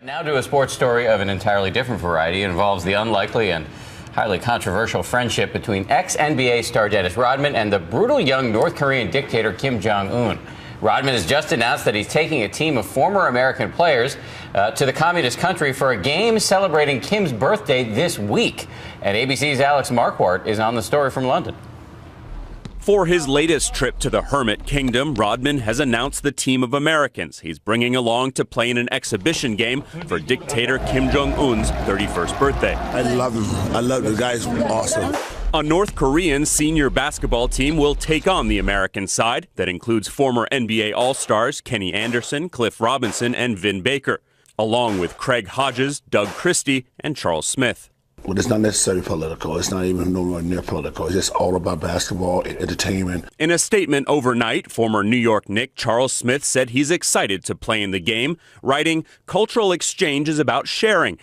Now to a sports story of an entirely different variety. It involves the unlikely and highly controversial friendship between ex-NBA star Dennis Rodman and the brutal young North Korean dictator Kim Jong-un. Rodman has just announced that he's taking a team of former American players to the communist country for a game celebrating Kim's birthday this week. And ABC's Alex Marquardt is on the story from London. For his latest trip to the Hermit Kingdom, Rodman has announced the team of Americans he's bringing along to play in an exhibition game for dictator Kim Jong-un's 31st birthday. I love him. I love the guy's awesome. A North Korean senior basketball team will take on the American side that includes former NBA All-Stars Kenny Anderson, Cliff Robinson, and Vin Baker, along with Craig Hodges, Doug Christie, and Charles Smith. Well, it's not necessarily political. It's not even nowhere near political. It's just all about basketball, entertainment. In a statement overnight, former New York Knick Charles Smith said he's excited to play in the game, writing, "Cultural exchange is about sharing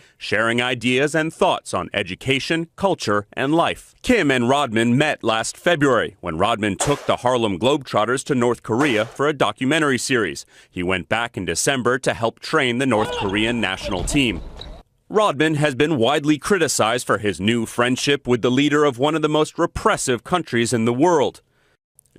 ideas and thoughts on education, culture, and life." Kim and Rodman met last February when Rodman took the Harlem Globetrotters to North Korea for a documentary series. He went back in December to help train the North Korean national team. Rodman has been widely criticized for his new friendship with the leader of one of the most repressive countries in the world.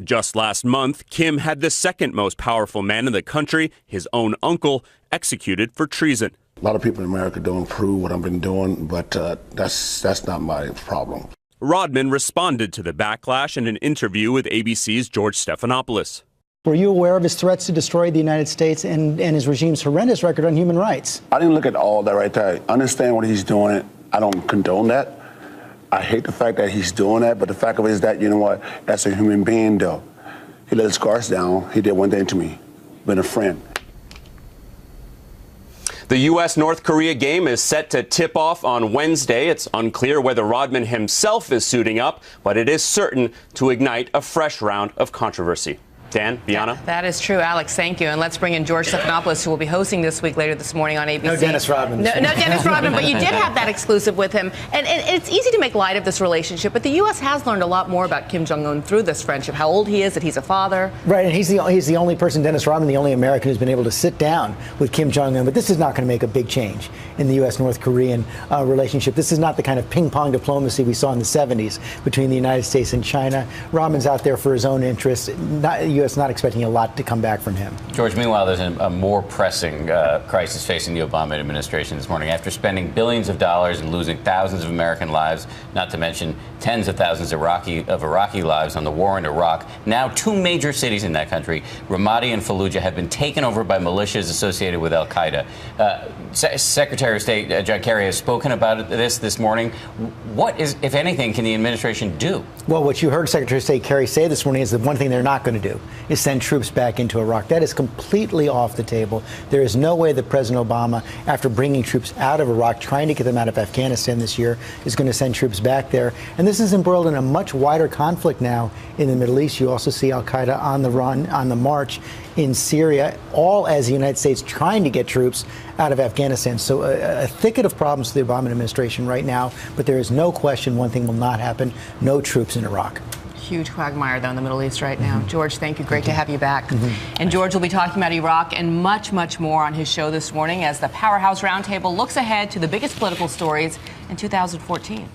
Just last month, Kim had the second most powerful man in the country, his own uncle, executed for treason. A lot of people in America don't approve what I've been doing, but that's not my problem. Rodman responded to the backlash in an interview with ABC's George Stephanopoulos. Were you aware of his threats to destroy the United States and his regime's horrendous record on human rights? I didn't look at all that right there. I understand what he's doing. I don't condone that. I hate the fact that he's doing that, but the fact of it is that, you know what, that's a human being, though. He let his guards down. He did one thing to me, been a friend. The U.S.-North Korea game is set to tip off on Wednesday. It's unclear whether Rodman himself is suiting up, but it is certain to ignite a fresh round of controversy. Dan, Bianna? That is true, Alex. Thank you. And let's bring in George Stephanopoulos, who will be hosting this week later this morning on ABC. No Dennis Rodman. No Dennis Rodman, but you did have that exclusive with him. And it's easy to make light of this relationship, but the U.S. has learned a lot more about Kim Jong-un through this friendship, how old he is, that he's a father. Right, and he's the only person, Dennis Rodman, the only American who's been able to sit down with Kim Jong-un. But this is not going to make a big change in the U.S.-North Korean relationship. This is not the kind of ping-pong diplomacy we saw in the 70s between the United States and China. Rodman's out there for his own interests. The U.S. not expecting a lot to come back from him. George, meanwhile, there's a more pressing crisis facing the Obama administration this morning. After spending billions of dollars and losing thousands of American lives, not to mention tens of thousands of Iraqi lives on the war in Iraq, now two major cities in that country, Ramadi and Fallujah, have been taken over by militias associated with al-Qaeda. Secretary of State John Kerry has spoken about this morning. What is, if anything, can the administration do? Well, what you heard Secretary of State Kerry say this morning is the one thing they're not going to do is send troops back into Iraq. That is completely off the table. There is no way that President Obama, after bringing troops out of Iraq, trying to get them out of Afghanistan this year, is going to send troops back there. And this is embroiled in a much wider conflict now in the Middle East. You also see al-Qaeda on the run, on the march in Syria, all as the United States trying to get troops out of Afghanistan. So a thicket of problems for the Obama administration right now, but there is no question one thing will not happen: no troops in Iraq. Huge quagmire, though, in the Middle East right now. George, thank you. Great to have you back. And George will be talking about Iraq and much, much more on his show this morning as the Powerhouse Roundtable looks ahead to the biggest political stories in 2014.